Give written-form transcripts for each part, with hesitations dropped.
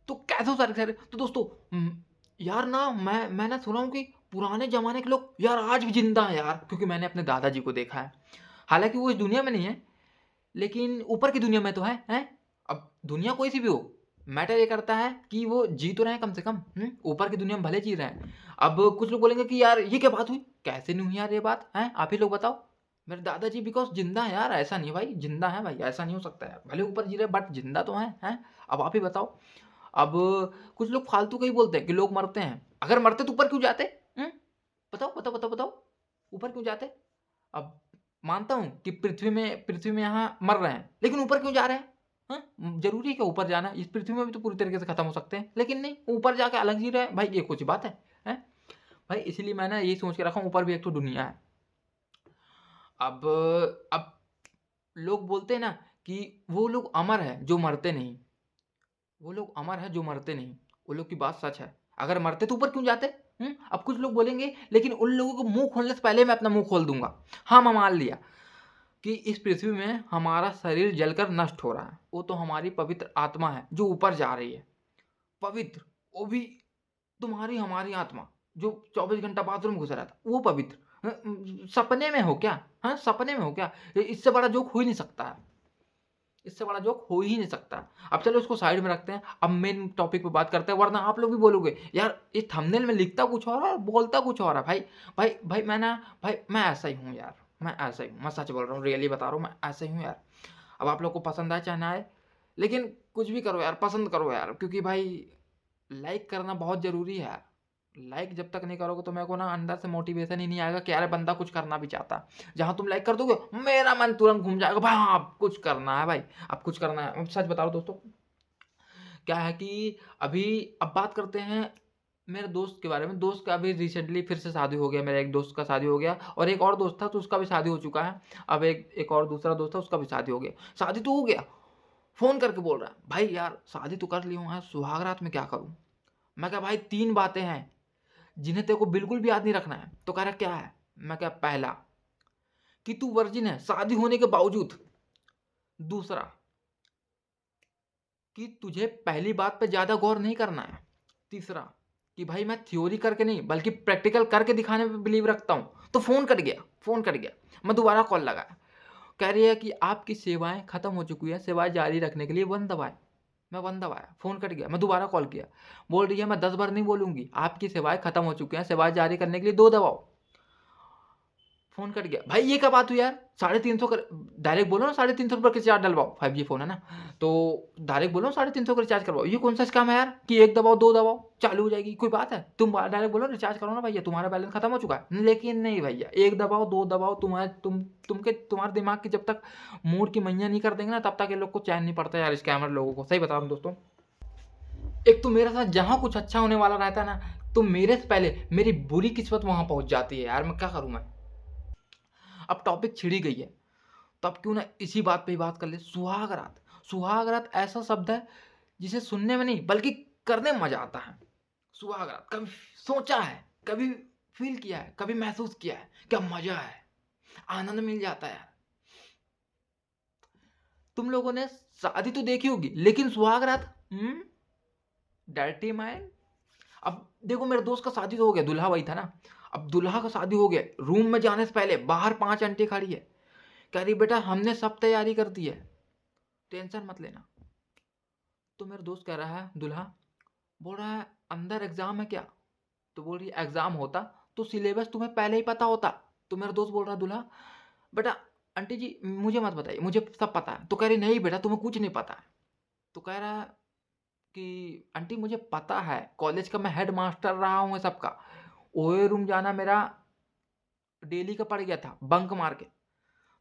तो कैसे हो सारे के सारे। तो दोस्तों यार ना मैं ना सुना हूँ कि पुराने ज़माने के लोग यार आज भी ज़िंदा हैं यार, क्योंकि मैंने अपने दादाजी को देखा है। हालाँकि वो इस दुनिया में नहीं है, लेकिन ऊपर की दुनिया में तो है, हैं? अब दुनिया कोई सी भी हो, मैटर ये करता है कि वो जी तो रहे हैं कम से कम, ऊपर की दुनिया में भले जी रहे हैं। अब कुछ लोग बोलेंगे कि यार ये क्या बात हुई? कैसे नहीं हुई यार ये बात, हैं? आप ही लोग बताओ। मेरे दादाजी बिकॉज़ ज़िंदा हैं यार, ऐसा नहीं है भाई, ज़िंदा हैं भाई, ऐसा नहीं हो सकता है। भले ऊपर जी रहे हैं बट ज़िंदा तो हैं, हैं? अब आप ही बताओ। अब कुछ लोग फालतू का ही बोलते हैं कि लोग मरते हैं। अगर मरते तो ऊपर क्यों जाते? हुँ? बताओ, बताओ, बताओ, बताओ। ऊपर क्यों जाते? अब मानता हूँ कि पृथ्वी में यहाँ मर रहे हैं, लेकिन ऊपर क्यों जा रहे हैं? हाँ? ज़रूरी है क्या ऊपर जाना? इस पृथ्वी में भी तो पूरी तरीके से खत्म हो सकते हैं, लेकिन नहीं, ऊपर जाके अलग जी रहे हैं। भाई ये कुछ बात है? हैं? भाई इसीलिए मैं ना यही सोच के रखा हूँ ऊपर भी एक तो दुनिया है। अब लोग बोलते हैं ना कि वो लोग अमर हैं जो मरते नहीं। वो लोग अमर हैं जो मरते नहीं। वो लोग की बात सच है। अगर मरते तो ऊपर क्यों जाते? अब कुछ लोग बोलेंगे लेकिन उन लोगों को मुँह खोलने से पहले मैं अपना मुँह खोल दूँगा। हाँ, मैं मान लिया कि इस पृथ्वी में हमारा शरीर जलकर नष्ट हो रहा है। वो तो हमारी पवित्र आत्मा है जो ऊपर जा रही है। पवित्र, वो भी तुम्हारी हमारी आत्मा जो 24 घंटा बाथरूम में घुसा रहता, वो पवित्र। सपने में हो क्या? हाँ, सपने में हो क्या? इससे बड़ा जोक हो ही नहीं सकता है। इससे बड़ा जोक हो ही नहीं सकता। अब चलो इसको साइड में रखते हैं, अब मेन टॉपिक पे बात करते हैं, वरना आप लोग भी बोलोगे, यार ये थंबनेल में लिखता कुछ और है और बोलता कुछ और है। भाई मैं ना भाई मैं ऐसा ही हूँ यार, मैं ऐसा ही हूँ, मैं सच बोल रहा हूँ, रियली बता रहा हूँ, मैं ऐसा ही हूँ यार। अब आप लोग को पसंद आए चाहे ना आए, लेकिन कुछ भी करो यार, पसंद करो यार, क्योंकि भाई लाइक करना बहुत ज़रूरी है यार। लाइक जब तक नहीं करोगे तो मेरे को ना अंदर से मोटिवेशन ही नहीं आएगा कि यार बंदा कुछ करना भी चाहता है। जहाँ तुम लाइक कर दोगे मेरा मन तुरंत घूम जाएगा, भाई हाँ अब कुछ करना है भाई, अब कुछ करना है। अब सच बता रहा हूँ दोस्तों, क्या है कि अभी अब बात करते हैं मेरे दोस्त के बारे में। दोस्त का अभी रिसेंटली फिर से शादी हो गया, मेरे एक दोस्त का शादी हो गया और एक और दोस्त था तो उसका भी शादी हो चुका है। अब एक एक और दूसरा दोस्त था उसका भी शादी हो गया। शादी तो हो गया, फ़ोन करके बोल रहा है, भाई यार शादी तो कर ली हूँ यार, सुहाग रात में क्या करूँ? मैं कहा भाई 3 बातें हैं जिन्हें तेरे को बिल्कुल भी याद नहीं रखना है। तो कह रहा क्या है? मैं कहा पहला कि तू वर्जिन है शादी होने के बावजूद। दूसरा कि तुझे पहली बात पे ज़्यादा गौर नहीं करना है। तीसरा कि भाई मैं थ्योरी करके नहीं बल्कि प्रैक्टिकल करके दिखाने पे बिलीव रखता हूँ। तो फ़ोन कट गया, फ़ोन कट गया। मैं दोबारा कॉल लगाया। कह रही है कि आपकी सेवाएँ खत्म हो चुकी हैं, सेवाएँ जारी रखने के लिए 1 दबाएँ। मैं 1 दबाया, फ़ोन कट गया। मैं दोबारा कॉल किया। बोल रही है मैं 10 बार नहीं बोलूँगी, आपकी सेवाएँ खत्म हो चुकी हैं, सेवाएँ जारी करने के लिए 2 दबाओ। फ़ोन कट गया। भाई ये क्या बात हुई यार? 350 कर डायरेक्ट बोलो ना, 350 रुपए का रिचार्ज डलवाओ, 5G फ़ोन है ना, तो डायरेक्ट बोलो 350 का रिचार्ज करवाओ। ये कौन-सा स्कैम है यार कि 1 दबाओ, 2 दबाओ, चालू हो जाएगी, कोई बात है? तुम डायरेक्ट बोलो रिचार्ज करो ना भैया, तुम्हारा बैलेंस खत्म हो चुका है। लेकिन नहीं भैया, 1 दबाओ, 2 दबाओ, तुम्हारे दिमाग की जब तक मूड की मैया नहीं कर देंगे ना, तब तक ये लोग को चैन नहीं पड़ता यार, स्कैमर लोगों को। सही बता रहा हूँ दोस्तों। एक तो मेरे साथ जहाँ कुछ अच्छा होने वाला रहता है ना, तो मेरे से पहले मेरी बुरी किस्मत वहाँ पहुँच जाती है यार, मैं क्या करूँ मैं? अब टॉपिक छिड़ ही गई है, तो अब क्यों ना इसी बात पे ही बात कर ले। सुहाग रात। सुहाग रात ऐसा शब्द है जिसे सुनने में नहीं बल्कि करने में मजा आता है। सुहाग रात कभी सोचा है, कभी फील किया है, कभी महसूस किया है, क्या मजा है, आनंद मिल जाता है यार। तुम लोगों ने शादी तो देखी होगी लेकिन सुहाग रात डर्टी माइंड। अब देखो मेरे दोस्त का शादी तो हो गया, दूल्हा वही था ना। अब दूल्हा का शादी हो गया, रूम में जाने से पहले बाहर 5 आंटी खड़ी है, कह रही बेटा हमने सब तैयारी कर दी है, टेंशन मत लेना। तो मेरा दोस्त कह रहा है दूल्हा, बोल रहा है अंदर एग्जाम है क्या? तो बोल रही है एग्जाम होता तो सिलेबस तुम्हें पहले ही पता होता। तो मेरा दोस्त बोल रहा है दूल्हा, बेटा आंटी जी मुझे मत बताइए, मुझे सब पता है। तो कह रही नहीं बेटा तुम्हें कुछ नहीं पता है। तो कह रहा है कि आंटी मुझे पता है, कॉलेज का मैं हेड मास्टर रहा हूँ सबका, ओए रूम जाना मेरा डेली का पड़ गया था बंक मार के।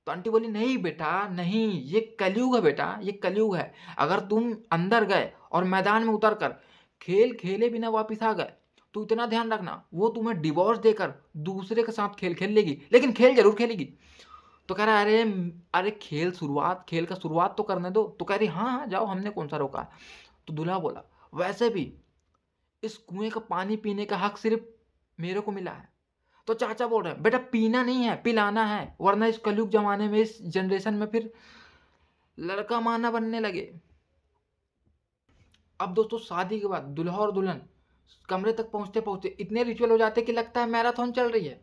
तो आंटी बोली नहीं बेटा नहीं, ये कलयुग है बेटा, ये कलयुग है। अगर तुम अंदर गए और मैदान में उतर कर खेल खेले बिना वापिस आ गए तो इतना ध्यान रखना वो तुम्हें डिवोर्स देकर दूसरे के साथ खेल खेल लेगी, लेकिन खेल जरूर खेलेगी। तो कह रहा है अरे अरे खेल का शुरुआत तो करने दो। तो कह रही हाँ हाँ जाओ, हमने कौन सा रोका है। तो दूल्हा बोला वैसे भी इस कुएं का पानी पीने का हक सिर्फ मेरे को मिला है। तो चाचा बोल रहे हैं बेटा पीना नहीं है पिलाना है, वरना इस कलयुग जमाने में इस जनरेशन में फिर लड़का माना बनने लगे। अब दोस्तों शादी के बाद दूल्हा और दुल्हन कमरे तक पहुंचते पहुंचते इतने रिचुअल हो जाते कि लगता है मैराथन चल रही है।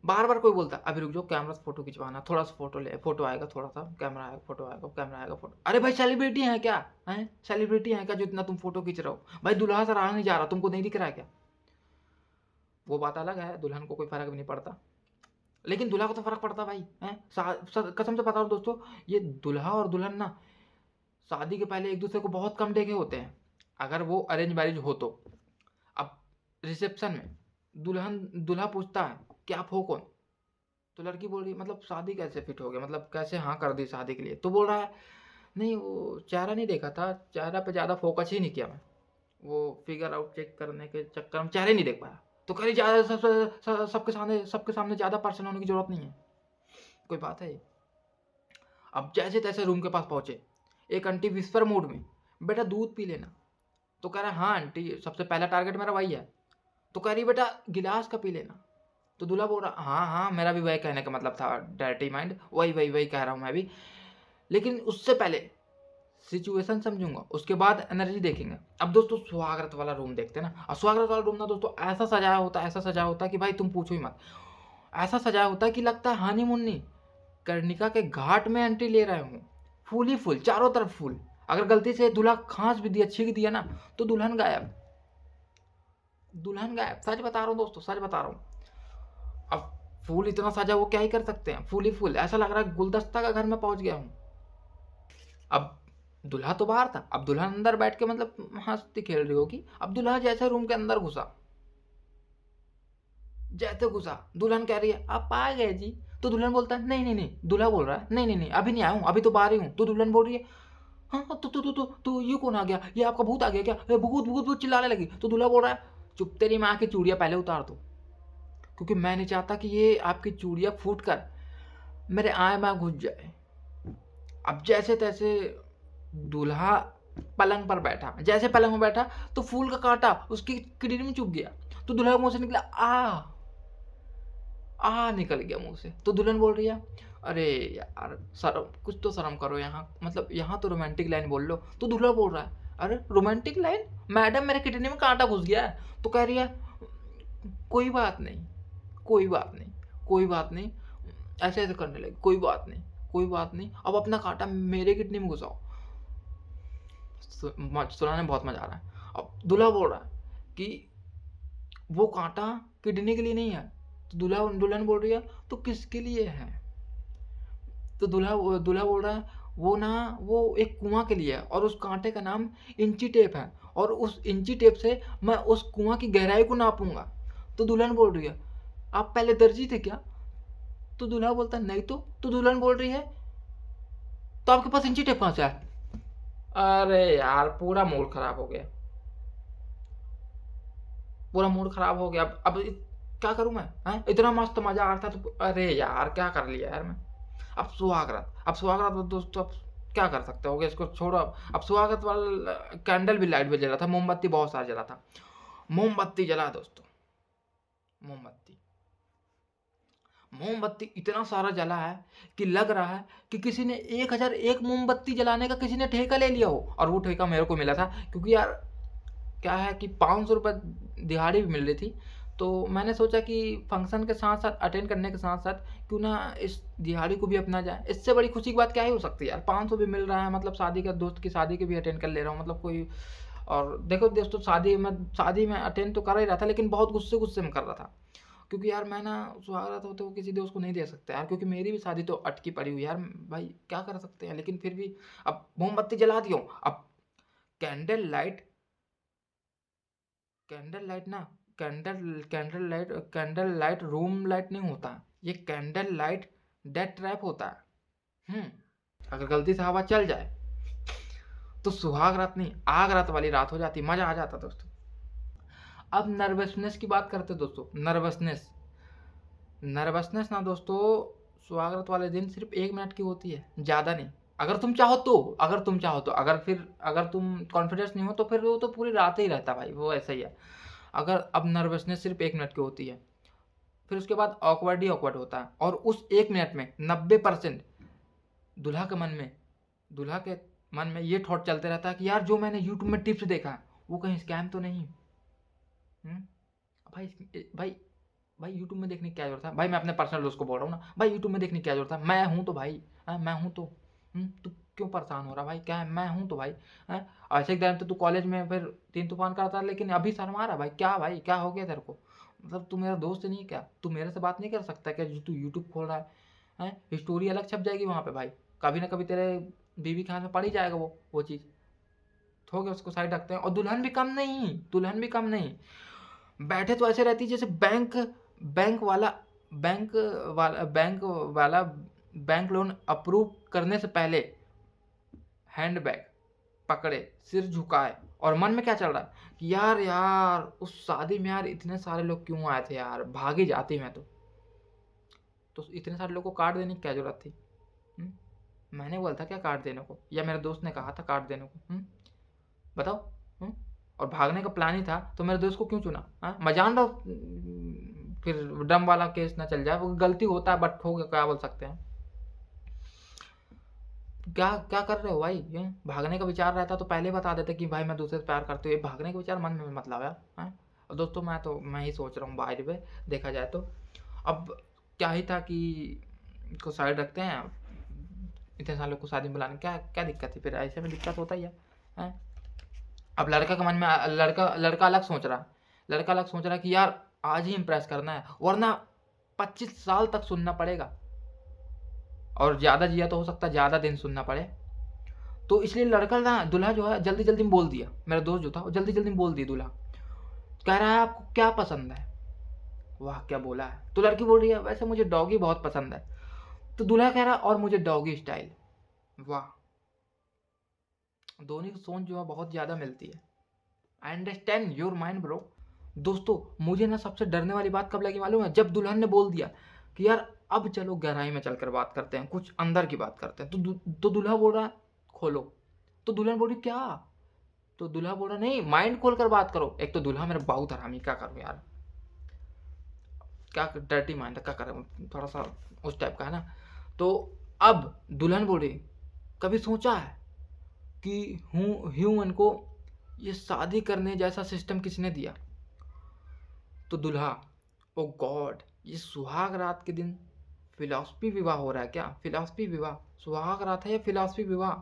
बार बार कोई बोलता अभी रुक जाओ, कैमरा से फोटो खिंचवाना, थोड़ा सा फोटो ले, फोटो आएगा, थोड़ा सा कैमरा आएगा, फोटो आएगा, कैमरा आएगा, फोटो। अरे भाई सेलिब्रिटी हैं क्या? हैं सेलिब्रिटी हैं क्या जो इतना तुम फोटो खींच रहे हो? भाई दूल्हा से रहा नहीं जा रहा, तुमको नहीं दिख रहा है क्या? वो बात अलग है, दुल्हन को कोई फर्क भी नहीं पड़ता, लेकिन दूल्हा को तो फर्क पड़ता भाई। हैं कसम से बता रहा हूं दोस्तों, ये दूल्हा और दुल्हन ना शादी के पहले एक दूसरे को बहुत कम देखे होते हैं, अगर वो अरेंज मैरिज हो तो। अब रिसेप्शन में दूल्हा पूछता है कि आप हो कौन? तो लड़की बोल रही मतलब शादी कैसे फिट हो गया, मतलब कैसे हाँ कर दी शादी के लिए? तो बोल रहा है नहीं वो चेहरा नहीं देखा था, चेहरा पे ज़्यादा फोकस ही नहीं किया मैं, वो फिगर आउट चेक करने के चक्कर में चेहरे नहीं देख पाया। तो कह रही ज़्यादा सबके सामने ज़्यादा पर्सन होने की जरूरत नहीं है, कोई बात है ये? अब जैसे तैसे रूम के पास पहुंचे, एक आंटी विस्पर मूड में, बेटा दूध पी लेना। तो कह रहा हाँ आंटी, सबसे पहला टारगेट मेरा वही है। तो कह रही बेटा गिलास का पी लेना। तो दूल्हा बोल रहा हाँ हाँ, मेरा भी वही कहने का मतलब था, डर्टी माइंड, वही वही वही कह रहा हूँ मैं भी, लेकिन उससे पहले सिचुएशन समझूंगा, उसके बाद एनर्जी देखेंगे। अब दोस्तों स्वागत वाला रूम देखते हैं ना, और स्वागत वाला रूम ना दोस्तों ऐसा सजाया होता है, ऐसा सजाया होता है कि भाई तुम पूछो ही मत। ऐसा सजाया होता है कि लगता है हनीमून नहीं, कर्णिका के घाट में एंट्री ले रहे हूँ। फूल ही फूल, चारों तरफ फूल। अगर गलती से दूल्हा खांस भी दिया, छींक दिया ना, तो दुल्हन गायब, दुल्हन गायब। सच बता रहा हूँ दोस्तों, सच बता रहा हूँ। अब फूल इतना सजा, वो क्या ही कर सकते हैं, फूल ही फूल, ऐसा लग रहा है गुलदस्ता का घर में पहुंच गया हूँ। अब दूल्हा तो बाहर था, अब दुल्हन अंदर बैठ के मतलब हंसती खेल रही होगी। अब दूल्हा जैसे रूम के अंदर घुसा, जैसे घुसा, दुल्हन कह रही है आप आ गए जी। तो दुल्हन बोलता है नहीं नहीं नहीं, दूल्हा बोल रहा है नहीं नहीं नहीं अभी नहीं आया हूँ, अभी तो बाहर ही हूँ। तो दुल्हन बोल रही है हाँ तो ये कौन आ गया, ये आपका भूत आ गया क्या? भूत भूत भूत चिल्लाने लगी। तो दूल्हा बोल रहा है चुप, तेरी माँ की चूड़ियाँ पहले उतार दो, क्योंकि मैं नहीं चाहता कि ये आपकी चूड़ियाँ फूट कर मेरे आए में घुस जाए। अब जैसे तैसे दूल्हा पलंग पर बैठा, जैसे पलंग में बैठा तो फूल का कांटा उसकी किडनी में चुभ गया। तो दूल्हा के मुंह से निकला आ निकल गया मुंह से। तो दुल्हन बोल रही है अरे यार शर्म, कुछ तो शर्म करो यहाँ, मतलब यहाँ तो रोमांटिक लाइन बोल लो। तो दूल्हा बोल रहा है अरे रोमांटिक लाइन मैडम, मेरे किडनी में कांटा घुस गया है। तो कह रही है कोई बात नहीं, कोई बात नहीं, कोई बात नहीं, ऐसे ऐसे करने लगे, कोई बात नहीं, कोई बात नहीं, अब अपना कांटा मेरे किडनी में घुसाओ। सुनाने में बहुत मजा आ रहा है। अब दूल्हा बोल रहा है कि वो कांटा किडनी के लिए नहीं है। तो दुल्हन बोल रही है तो किसके लिए है? तो दूल्हा बोल रहा है वो ना, वो एक कुआं के लिए है, और उस कांटे का नाम इंची टेप है, और उस इंची टेप से मैं उस कुआं की गहराई को नापूंगा। तो दुल्हन बोल रही है आप पहले दर्जी थे क्या? तो दूल्हा बोलता है नहीं। तो दुल्हन बोल रही है तो आपके पास इंची टेप कहाँ से है? अरे यार पूरा मूड खराब हो गया, पूरा मूड खराब हो गया। अब क्या करूं मैं? हैं इतना मस्त मजा आ रहा था तो अरे यार क्या कर लिया यार मैं। अब सुहागरात दोस्तों, अब क्या कर सकते हो, इसको छोड़ो। अब सुहागरात वाला कैंडल भी लाइट भी जला था, मोमबत्ती बहुत सारा जला था, मोमबत्ती जला दोस्तों, मोमबत्ती मोमबत्ती इतना सारा जला है कि लग रहा है कि किसी ने 1001 मोमबत्ती जलाने का किसी ने ठेका ले लिया हो। और वो ठेका मेरे को मिला था, क्योंकि यार क्या है कि 500 रुपये दिहाड़ी भी मिल रही थी। तो मैंने सोचा कि फंक्शन के साथ साथ अटेंड करने के साथ साथ क्यों ना इस दिहाड़ी को भी अपना जाए। इससे बड़ी खुशी की बात क्या ही हो सकती है यार, 500 भी मिल रहा है, मतलब शादी का, दोस्त की शादी के भी अटेंड कर ले रहा हूँ, मतलब कोई। और देखो दोस्तों शादी में अटेंड तो कर ही रहा था, लेकिन बहुत गुस्से गुस्से में कर रहा था, क्योंकि यार मैं ना सुहागरात होते हुए किसी दोस्त को नहीं दे सकता यार, क्योंकि मेरी भी शादी तो अटकी पड़ी हुई यार भाई, क्या कर सकते हैं। लेकिन फिर भी अब मोमबत्ती जला दियो। अब कैंडल लाइट, कैंडल लाइट ना, कैंडल लाइट रूम लाइट नहीं होता, ये कैंडल लाइट डेथ ट्रैप होता है। अगर गलती से हवा चल जाए तो सुहाग रात नहीं, आग रात वाली रात हो जाती, मजा आ जाता दोस्तों। अब नर्वसनेस की बात करते दोस्तों, नर्वसनेस ना दोस्तों सुहागरात वाले दिन सिर्फ 1 मिनट की होती है, ज़्यादा नहीं। अगर तुम चाहो तो, अगर तुम कॉन्फिडेंस नहीं हो तो फिर वो तो पूरी रात ही रहता भाई, वो ऐसा ही है। अगर अब नर्वसनेस सिर्फ 1 मिनट की होती है, फिर उसके बाद ऑकवर्ड ही ऑकवर्ड होता है, और उस 1 मिनट में 90% दूल्हा के मन में, दूल्हा के मन में ये थॉट चलते रहता है कि यार जो मैंने यूट्यूब में टिप्स देखा है वो कहीं स्कैम तो नहीं। हम्म? भाई भाई भाई यूट्यूब में देखने की क्या जरूरत है भाई, मैं अपने पर्सनल दोस्त को बोल रहा हूँ ना भाई, यूट्यूब में देखने की क्या जरूरत है, मैं हूँ तो भाई। मैं हूँ तो तू क्यों परेशान हो रहा भाई, क्या है, मैं हूँ तो भाई। हैं? ऐसे एक टाइम तो तू कॉलेज में फिर तीन तूफान करता, लेकिन अभी शर्मा रहा भाई, क्या भाई क्या हो गया तेरे को, मतलब तू मेरा दोस्त नहीं है क्या, तू मेरे से बात नहीं कर सकता क्या, जो तू यूट्यूब खोल रहा है। स्टोरी अलग छप जाएगी वहाँ पे भाई, कभी ना कभी तेरे बीवी के हाथ में पड़ ही जाएगा वो चीज़। हो गया, उसको साइड रखते हैं। और दुल्हन भी कम नहीं, दुल्हन भी कम नहीं, बैठे तो ऐसे रहती है जैसे बैंक वाला बैंक बैंक वाला बैंक लोन अप्रूव करने से पहले हैंड बैग पकड़े, सिर झुकाए, और मन में क्या चल रहा है कि यार यार उस शादी में यार इतने सारे लोग क्यों आए थे यार, भाग ही जाती मैं तो इतने सारे लोग को कार्ड देने की क्या जरूरत थी। हुँ? मैंने बोला था क्या कार्ड देने को, या मेरे दोस्त ने कहा था कार्ड देने को। बताओ। हुँ? और भागने का प्लान ही था तो मेरे दोस्त को क्यों चुना। हाँ, मैं जान रहा हूँ फिर ड्रम वाला केस ना चल जाए, वो गलती होता है बट हो गया, क्या बोल सकते हैं। क्या क्या कर रहे हो भाई, ये भागने का विचार रहता तो पहले बता देते कि भाई मैं दूसरे से प्यार करती हूँ, ये भागने का विचार मन में मत लाओ यार। हाँ? और दोस्तों मैं ही सोच रहा हूँ बाय द वे, देखा जाए तो अब क्या ही था कि को साइड रखते हैं, इतने सालों को शादी में बुलाने क्या क्या दिक्कत थी, फिर ऐसे में दिक्कत होता ही है। हैं? अब लड़का के मन में लड़का लड़का अलग सोच रहा है, लड़का अलग सोच रहा है कि यार आज ही इम्प्रेस करना है वरना 25 साल तक सुनना पड़ेगा, और ज़्यादा जिया तो हो सकता है ज़्यादा दिन सुनना पड़े। तो इसलिए लड़का ना दूल्हा जो है जल्दी जल्दी में बोल दिया, मेरा दोस्त जो था वो जल्दी जल्दी में बोल दिया दूल्हा, कह रहा है आपको क्या पसंद है। वाह क्या बोला है, तो लड़की बोल रही है वैसे मुझे डॉगी बहुत पसंद है, तो दूल्हा कह रहा है और मुझे डॉगी स्टाइल। वाह, दोनों की सोच जो है बहुत ज़्यादा मिलती है। I understand your mind bro. दोस्तों मुझे ना सबसे डरने वाली बात कब लगी मालूम है, जब दुल्हन ने बोल दिया कि यार अब चलो गहराई में चलकर बात करते हैं, कुछ अंदर की बात करते हैं, तो दूल्हा बोल रहा है खोलो, तो दुल्हन बोल रही क्या, तो दूल्हा बोल रहा नहीं माइंड खोल कर बात करो। एक तो दूल्हा मेरा बहुत हरामी, क्या करूँ यार, क्या डर्टी माइंड है, क्या करें, थोड़ा सा उस टाइप का है ना। तो अब दुल्हन बोल रही कभी सोचा है कि ह्यूमन को ये शादी करने जैसा सिस्टम किसने दिया। तो दूल्हा ओ गॉड, ये सुहाग रात के दिन फिलॉसफी विवाह हो रहा है क्या, फिलॉसफी विवाह, सुहाग रात है या फिलॉसफी विवाह।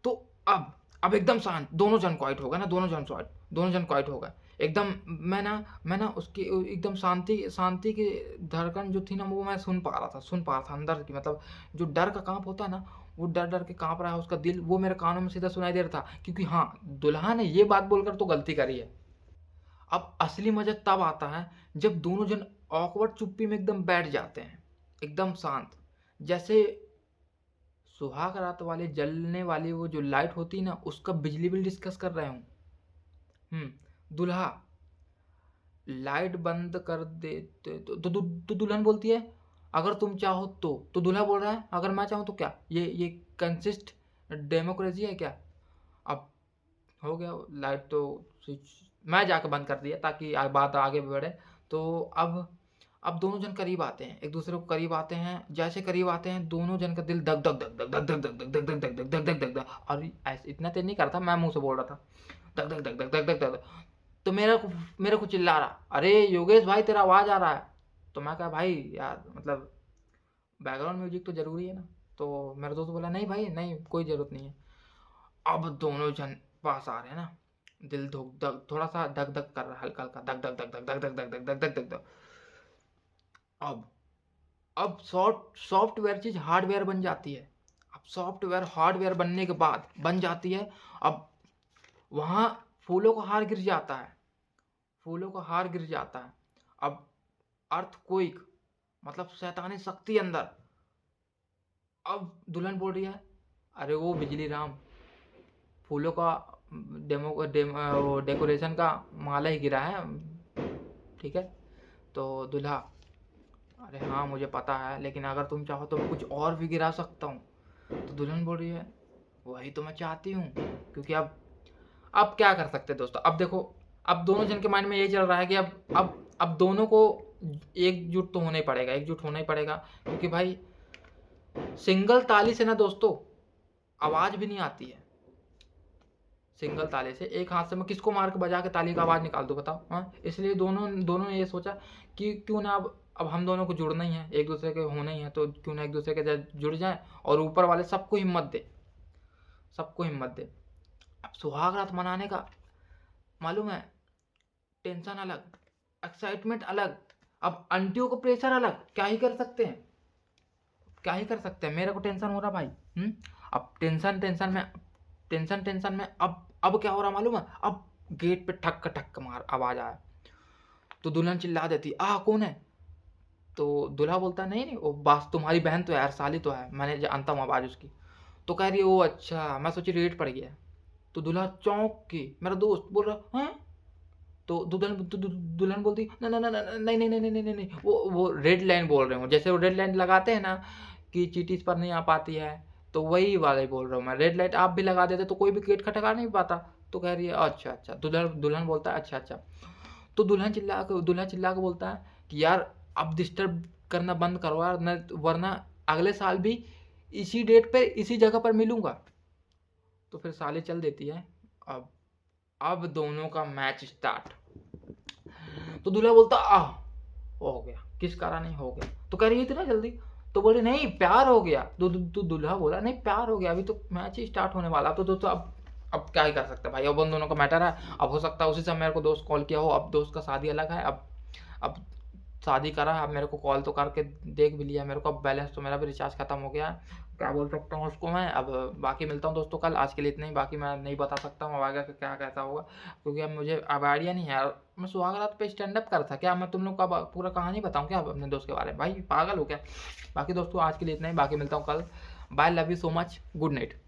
तो अब एकदम शांत, दोनों जन क्वाइट हो गए ना, दोनों जन क्वाइट हो गए एकदम। मैं ना उसकी एकदम शांति शांति की धड़कन जो थी ना वो मैं सुन पा रहा था अंदर की, मतलब जो डर का कांप होता है ना, वो डर डर के कांप रहा है उसका दिल, वो मेरे कानों में सीधा सुनाई दे रहा था, क्योंकि हाँ दुल्हा ने ये बात बोलकर तो गलती करी है। अब असली मजा तब आता है जब दोनों जन ऑकवर्ड चुप्पी में एकदम बैठ जाते हैं, एकदम शांत, जैसे सुहाग रात वाले जलने वाली वो जो लाइट होती है ना उसका बिजली बिल डिस्कस कर रहे हूँ। दूल्हा लाइट बंद कर दे तो दुल्हन बोलती है अगर तुम चाहो तो दूल्हा बोल रहा है अगर मैं चाहूँ तो क्या, ये कंसिस्ट डेमोक्रेसी है क्या। अब हो गया लाइट तो स्विच मैं जाकर बंद कर दिया ताकि बात आगे बढ़े। तो अब दोनों जन करीब आते हैं, एक दूसरे को करीब आते हैं, जैसे करीब आते हैं दोनों जन का दिल धक धक धक धक धक धक धक धक धक धक धक धक धक धक, और ऐसे इतना तेज नहीं करता, मैं मुंह से बोल रहा था धक धक धक धक धक धक धक। तो मेरे को चिल्ला रहा अरे योगेश भाई तेरा आवाज़ आ रहा है। तो मैं कहा भाई यार मतलब बैकग्राउंड म्यूजिक तो ज़रूरी है ना। तो मेरा दोस्त बोला नहीं भाई नहीं कोई ज़रूरत नहीं है। अब दोनों जन पास आ रहे हैं ना, दिल धुक धक थोड़ा सा धक धक कर रहा है, हल्का हल्का धक धक धक धक धक धक धक धक धक धक धक धक। अब अब सॉफ्टवेयर चीज हार्डवेयर बन जाती है। अब सॉफ्टवेयर हार्डवेयर बनने के बाद बन जाती है। अब वहाँ फूलों का हार गिर जाता है, फूलों का हार गिर जाता है। अब अर्थक्वेक मतलब शैतानी शक्ति अंदर। अब दुल्हन बोल रही है अरे वो बिजली राम फूलों का वो डेकोरेशन का माला ही गिरा है, ठीक है। तो दूल्हा अरे हाँ मुझे पता है लेकिन अगर तुम चाहो तो मैं कुछ और भी गिरा सकता हूँ। तो दुल्हन बोल रही है वही तो मैं चाहती हूँ, क्योंकि अब क्या कर सकते हैं दोस्तों। अब देखो अब दोनों जन के माइंड में यही चल रहा है कि अब दोनों को एकजुट तो होना ही पड़ेगा, एकजुट होना ही पड़ेगा, क्योंकि भाई सिंगल ताली से ना दोस्तों आवाज़ भी नहीं आती है सिंगल ताले से। एक हाथ से मैं किसको मार के बजा के ताली का आवाज़ निकाल दूँ बताओ? हाँ, इसलिए दोनों दोनों ने ये सोचा कि क्यों ना अब हम दोनों को जुड़ना ही है, एक दूसरे के होना ही है, तो क्यों ना एक दूसरे के जुड़ जाएं और ऊपर वाले सबको हिम्मत दे, सबको हिम्मत दे। अब सुहाग रात मनाने का मालूम है टेंशन अलग, एक्साइटमेंट अलग, अब आंटियों को प्रेशर अलग, क्या ही कर सकते हैं, क्या ही कर सकते हैं। मेरे को टेंशन हो रहा भाई। अब टेंशन में अब क्या हो रहा मालूम है, अब गेट पे ठक ठक मार आवाज आया तो दुल्हन चिल्ला देती कौन है? तो दूल्हा बोलता नहीं नहीं वो बस तुम्हारी बहन तो है यार, साली तो है, मैंने जानता हूँ आवाज उसकी। तो कह रही है वो अच्छा, मैं सोची रेड पड़ गया। तो दूल्हा चौंक के, मेरा दोस्त बोल रहा है। तो दुल्हन बोलती नहीं नहीं नहीं नहीं नहीं नहीं नहीं नहीं, वो रेड लाइन बोल रहे हो, जैसे वो रेड लाइन लगाते हैं ना कि चीटी इस पर नहीं आ पाती है, तो वही वाले बोल रहा हूँ मैं। रेड लाइट आप भी लगा देते तो कोई भी गेट खटखटा नहीं पाता। तो कह रही है अच्छा अच्छा। दुल्हन बोलता है अच्छा अच्छा। तो दूल्हा चिल्ला के बोलता है कि यार अब डिस्टर्ब करना बंद करो यार, न वरना अगले साल भी इसी डेट पे इसी जगह पर मिलूंगा। तो फिर साली चल देती है। अब दोनों का मैच स्टार्ट। तो दूल्हा बोलता हो गया, किस कारण नहीं हो गया? तो कह रही है इतना जल्दी? तो बोले नहीं प्यार हो गया। तो दूल्हा बोला नहीं प्यार हो गया, अभी तो मैच ही स्टार्ट होने वाला। तो दोस्तों अब क्या ही कर सकते हैं भाई, अब उन दोनों का मैटर है। अब हो सकता है उसी समय मेरे को दोस्त कॉल किया हो, अब दोस्त का शादी अलग है, अब शादी करा है, अब मेरे को कॉल तो करके देख भी लिया मेरे को। अब बैलेंस तो मेरा भी रिचार्ज खत्म हो गया है, क्या बोल सकता हूँ उसको मैं। अब बाकी मिलता हूँ दोस्तों कल, आज के लिए इतना ही। बाकी मैं नहीं बता सकता हूँ अब आगे का क्या कैसा होगा, क्योंकि अब मुझे अब आइडिया नहीं है यार। मैं सुहाग रात पे स्टैंड अप कर था क्या, मैं तुम लोग का पूरा कहानी बताऊँ क्या अपने दोस्त के बारे में? भाई पागल हो क्या? बाकी दोस्तों आज के लिए इतना ही, बाकी मिलता हूँ कल। Bye, love you so much, good night.